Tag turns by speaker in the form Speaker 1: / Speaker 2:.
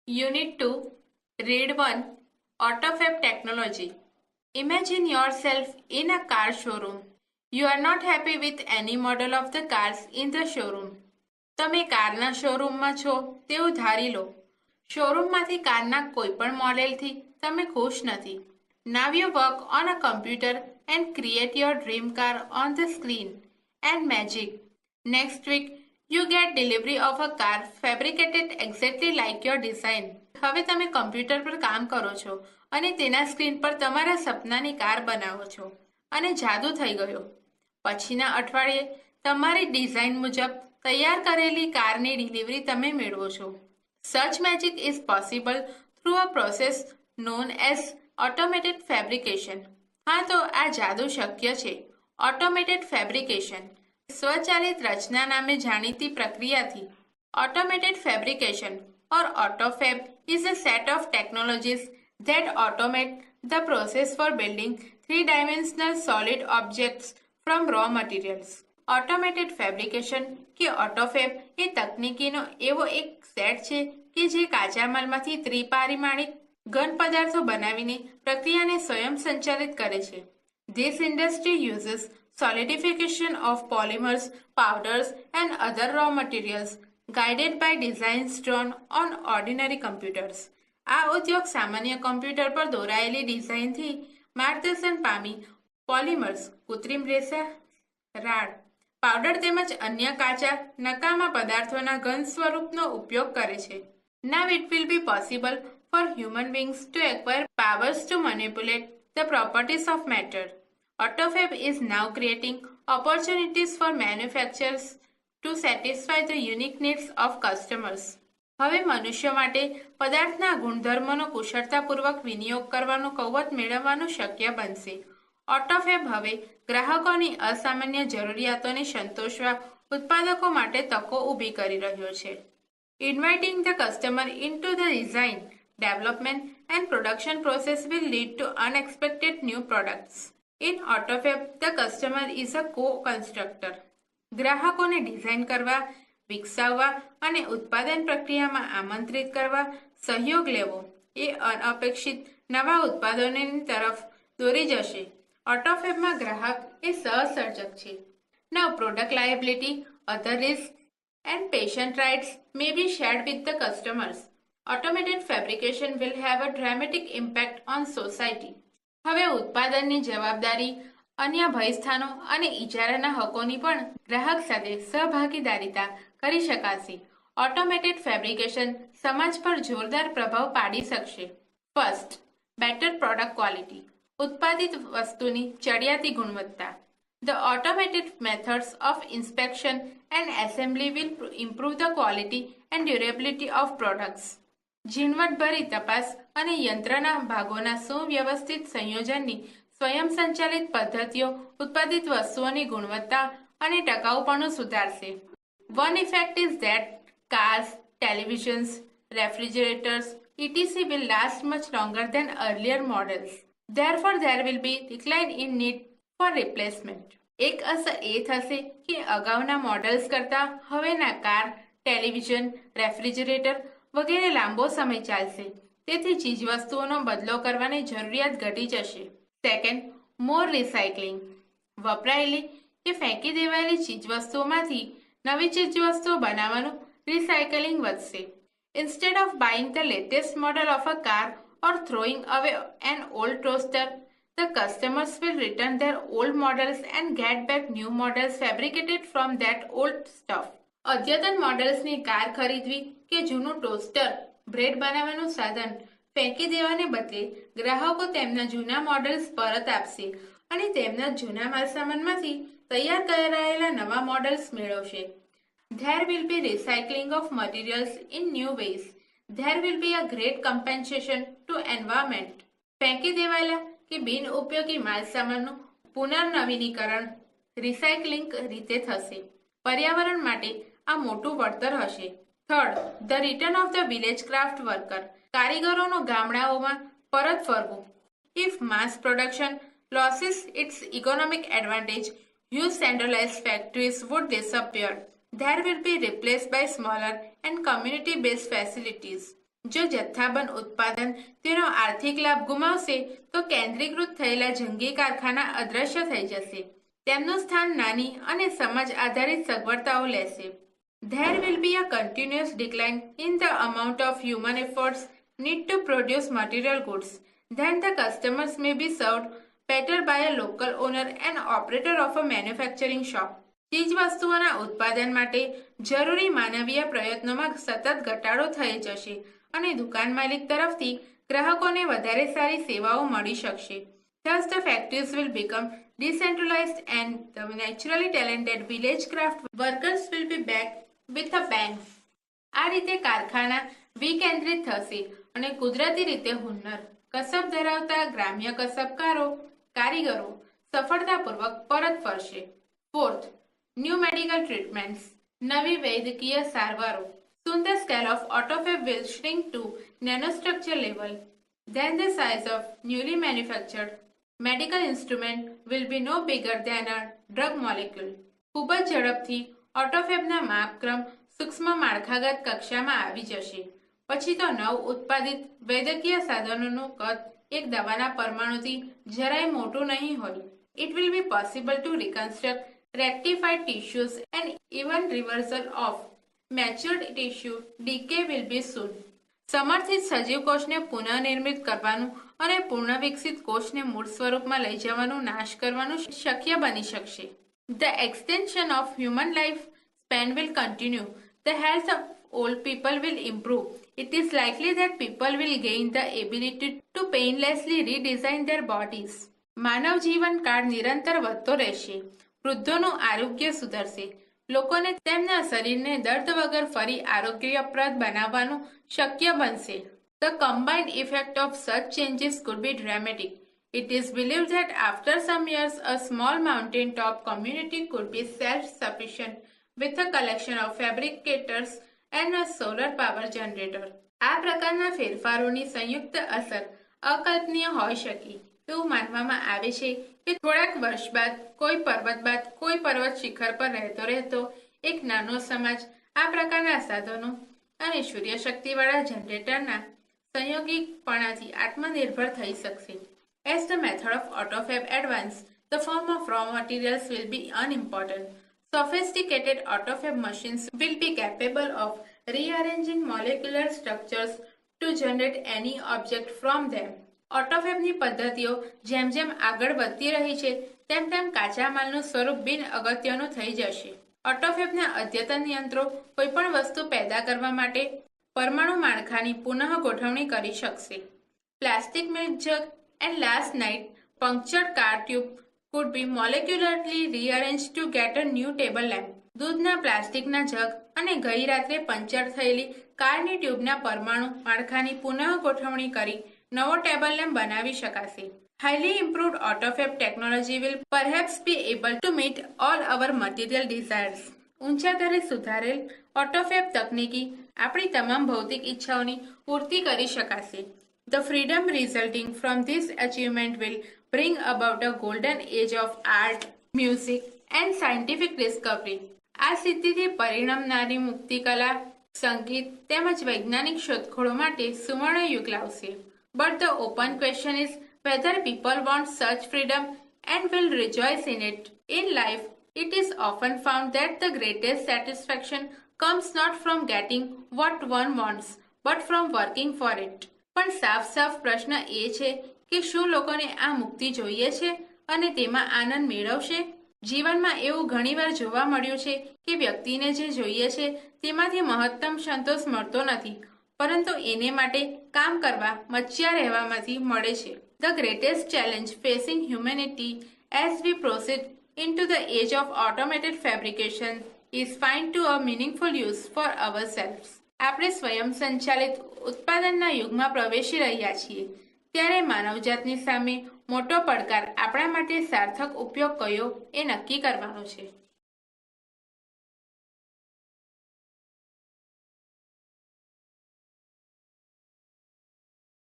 Speaker 1: Unit 2, Read 1, AutoFab Technology. Imagine yourself in a car showroom. You are not happy with any model of the cars in the showroom. તમે કારના શોરૂમમાં છો તેવું ધારી લો. શોરૂમમાંથી કારના કોઈપણ મોડેલથી તમે ખુશ નથી. Now you work on a computer and create your dream car on the screen. And magic. Next week, you get delivery of a car fabricated exactly like your design. હવે તમે કમ્પ્યુટર પર કામ કરો છો અને તેના સ્ક્રીન પર તમારા સપનાની કાર બનાવો છો અને જાદુ થઈ ગયો. પછીના અઠવાડિયે તમારી ડિઝાઇન મુજબ તૈયાર કરેલી કારની ડિલિવરી તમે મેળવો છો. Such magic is possible through a process known as automated fabrication. હા, તો આ જાદુ શક્ય છે. ઓટોમેટેડ ફેબ્રિકેશન સ્વચાલિત રચના નામે જાણીતી પ્રક્રિયાથી. Automated fabrication or AutoFab is a set of technologies that automate the process for building three-dimensional solid objects from raw materials. Automated fabrication કે AutoFab એ તકનીકીનો એવો એક સેટ છે કે જે કાચા માલમાંથી ત્રિપારિમાણિક ઘન પદાર્થો બનાવીને પ્રક્રિયાને સ્વયં સંચાલિત કરે છે. This industry uses solidification of polymers, powders and other raw materials guided by designs drawn on ordinary computers. આ ઉદ્યોગ સામાન્ય કમ્પ્યુટર પર દોરાયેલી ડિઝાઇનથી માર્ગદર્શન પામી પોલિમર્સ, કૃત્રિમ રેસા, રાડ, પાવડર તેમજ અન્ય કાચા નકામા પદાર્થોના ઘન સ્વરૂપનો ઉપયોગ કરે છે. Now it will be possible for human beings to acquire powers to manipulate the properties of matter. AutoFab is now creating opportunities for manufacturers to satisfy the unique needs of customers. હવે મનુષ્ય માટે પદાર્થના ગુણધર્મોનો કુશળતાપૂર્વક વિનિયોગ કરવાનું કૌવત મેળવવાનું શક્ય બનશે. AutoFab હવે ગ્રાહકોની અસામાન્ય જરૂરિયાતોને સંતોષવા ઉત્પાદકો માટે તકો ઊભી કરી રહ્યો છે. Inviting the customer into the design, development and production process will lead to unexpected new products. In AutoFab, the customer is a co-constructor. ગ્રાહકોને ડિઝાઇન કરવા, વિકસાવવા અને ઉત્પાદન પ્રક્રિયામાં આમંત્રિત કરવા, સહયોગ લેવો એ અનપેક્ષિત નવા ઉત્પાદનોની તરફ દોરી જશે. AutoFabમાં ગ્રાહક એ સહસર્જક છે. Now product liability, other risks and patient rights may be shared with the customers. Automated fabrication will have a dramatic impact on society. હવે ઉત્પાદનની જવાબદારી, અન્ય ભયસ્થાનો અને ઇજારાના હકોની પણ ગ્રાહક સાથે સહભાગીદારીતા કરી શકાશે. ઓટોમેટેડ ફેબ્રિકેશન સમાજ પર જોરદાર પ્રભાવ પાડી શકશે. First, better product quality. ઉત્પાદિત વસ્તુની ચડિયાતી ગુણવત્તા. The automated methods of inspection and assembly will improve the quality and durability of products. ઝીણવટભરી તપાસ અને યંત્રના ભાગોના સુવ્યવસ્થિત સંયોજનની સ્વયં સંચાલિત પદ્ધતિઓ ઉત્પાદિત વસ્તુઓની ગુણવત્તા અને ટકાઉપણું સુધારશે. One effect is that cars, televisions, refrigerators, etc. will last much longer than earlier models. Therefore, there will be decline in need for replacement. એક અસર એ થશે કે અગાઉના મોડલ્સ કરતાં હવેના કાર, ટેલિવિઝન, રેફ્રિજરેટર વગેરે લાંબો સમય ચાલશે. તેથી ચીજવસ્તુઓનો બદલો કરવાની જરૂરિયાત ઘટી જશે. સેકન્ડ, મોર રિસાયકલિંગ. વપરાયેલી કે ફેંકી દેવાયેલી ચીજવસ્તુઓમાંથી નવી ચીજવસ્તુઓ બનાવવાનું રિસાયકલિંગ વધશે. Instead of buying the latest model of a car or throwing away an old toaster, the customers will return their old models and get back new models fabricated from that old stuff. અદ્યતન મોડલ્સની car ખરીદવી કે જૂનું toaster, bread બનાવવાનું સાધન ફેંકી દેવાને બદલે ગ્રાહકો તેમના જૂના મોડલ્સ પરત આપશે અને તેમના જૂના માલસામાનમાંથી તૈયાર કરાયેલા નવા મોડલ્સ મેળવશે. There will be recycling of materials in new ways. There will be a great compensation to environment. ફેંકી દેવાયેલા કે બિન ઉપયોગી માલસામાનનું પુનર્નવીનીકરણ રિસાયકલિંગ રીતે થશે. પર્યાવરણ માટે આ મોટું વળતર હશે. Third, the return of the village craft worker. કારીગરોનું ગામડાઓમાં પરત ફરવું. If mass production loses its economic advantage, huge centralized factories would disappear. There will be replaced by smaller and community-based facilities. જો જથ્થાબંધ ઉત્પાદન તેનો આર્થિક લાભ ગુમાવશે તો કેન્દ્રીકૃત થયેલા જંગી કારખાના અદ્રશ્ય થઈ જશે. તેમનું સ્થાન નાની અને સમાજ આધારિત સગવડતાઓ લેશે. There will be a continuous decline in the amount of human efforts need to produce material goods. Then the customers may be served better by a local owner and operator of a manufacturing shop. ચીજ વસ્તુઓના ઉત્પાદન માટે જરૂરી માનવીય પ્રયત્નોમાં સતત ઘટાડો થઈ જશે અને દુકાન માલિક તરફથી ગ્રાહકોને વધારે સારી સેવાઓ મળી શકશે. Thus the factories will become decentralized and the naturally talented village craft workers will be back with a bang. આ રીતે કારખાના વિકેન્દ્રિત થશે અને કુદરતી રીતે હુન્નર કસબ ધરાવતા ગ્રામ્ય કસબકારો કારીગરો સફળતાપૂર્વક પરત ફરશે. ફોર્થ, ન્યૂ મેડિકલ ટ્રીટમેન્ટ્સ, નવી વૈદ્યકીય સારવારો. Soon the scale of autophagy will shrink to nanostructure level. Then the size of newly manufactured medical instrument will be no bigger than a drug molecule. ખૂબ જ ઝડપથી ઓટોફેબના માપક્રમ સૂક્ષ્મ માળખાગત કક્ષામાં આવી જશે. પછી તો નવ ઉત્પાદિત વૈદ્યકીય સાધનોનું કદ એક દવાના પરમાણુથી જરાય મોટું નહીં હોય. It will be possible to reconstruct rectified tissues and even reversal of matured tissue decay will be soon. સમર્થિત સજીવ કોષને પુનઃનિર્મિત કરવાનું અને પૂર્ણ વિકસિત કોષને મૂળ સ્વરૂપમાં લઈ જવાનું નાશ કરવાનું શક્ય બની શકશે. The extension of human life span will continue. The health of old people will improve. It is likely that people will gain the ability to painlessly redesign their bodies. માનવ જીવનકાળ નિરંતર વધતો રહેશે. વૃદ્ધોનું આરોગ્ય સુધરશે. લોકોને તેમના શરીરને દર્દ વગર ફરી આરોગ્યપ્રદ બનાવવાનું શક્ય બનશે. The combined effect of such changes could be dramatic. It is believed that after some years, a small mountain-top community could be self-sufficient with a collection of fabricators and a solar power generator. આ પ્રકારના ફેરફારોની સંયુક્ત અસર અકલ્પનીય હોઈ શકે. એવું માનવામાં આવે છે કે થોડાક વર્ષ બાદ કોઈ પર્વત શિખર પર રહેતો એક નાનો સમાજ આ પ્રકારના સાધનો અને સૂર્યશક્તિવાળા જનરેટરના સંયોગીકપણાથી આત્મનિર્ભર થઈ શકશે. As the method of autofab advances, the form of raw materials will be unimportant. Sophisticated autofab machines will be capable of rearranging molecular structures to generate any object from them. ઓટોફેબની પદ્ધતિઓ જેમ જેમ આગળ વધતી રહી છે તેમ તેમ કાચા માલનું સ્વરૂપ બિન અગત્યનું થઈ જશે. ઓટોફેબના અદ્યતન યંત્રો કોઈપણ વસ્તુ પેદા કરવા માટે પરમાણુ માળખાની પુનઃ ગોઠવણી કરી શકશે. Plastic milk jug and last night punctured car tube could be molecularly rearranged to get a new table lamp. દૂધના પ્લાસ્ટિકના જગ અને ગઈ રાત્રે પંચર થયેલી કારની ટ્યુબના પરમાણુ માળખાની પુનઃ ગોઠવણી કરી નવો ટેબલ લેમ્પ બનાવી શકાશે. Highly improved autofab technology will perhaps be able to meet all our material desires. ઊંચા દરે સુધારેલ ઓટોફેબ તકનીકી આપણી તમામ ભૌતિક ઈચ્છાઓની પૂર્તિ કરી શકાશે. The freedom resulting from this achievement will bring about a golden age of art, music and scientific discovery. આ સિદ્ધિથી પરિણમનારી મુક્તિકલા, સંગીત તેમજ વૈજ્ઞાનિક શોધખોળો માટે સુવર્ણ યુગ લાવશે. But the open question is whether people want such freedom and will rejoice in it. In life, it is often found that the greatest satisfaction comes not from getting what one wants, but from working for it. પણ સાફ પ્રશ્ન એ છે કે શું લોકોને આ મુક્તિ જોઈએ છે અને તેમાં આનંદ મેળવશે? જીવનમાં એવું ઘણીવાર જોવા મળ્યું છે કે વ્યક્તિને જે જોઈએ છે તેમાંથી મહત્તમ સંતોષ મળતો નથી, પરંતુ એને માટે કામ કરવા, મચ્યા રહેવામાંથી મળે છે. The greatest challenge facing humanity as we proceed into the age of automated fabrication is find to a meaningful use for ourselves. આપણે સ્વયં સંચાલિત ઉત્પાદનના યુગમાં પ્રવેશી રહ્યા છીએ ત્યારે માનવજાતની સામે મોટો પડકાર આપણા માટે સાર્થક ઉપયોગ કયો એ નક્કી કરવાનો છે.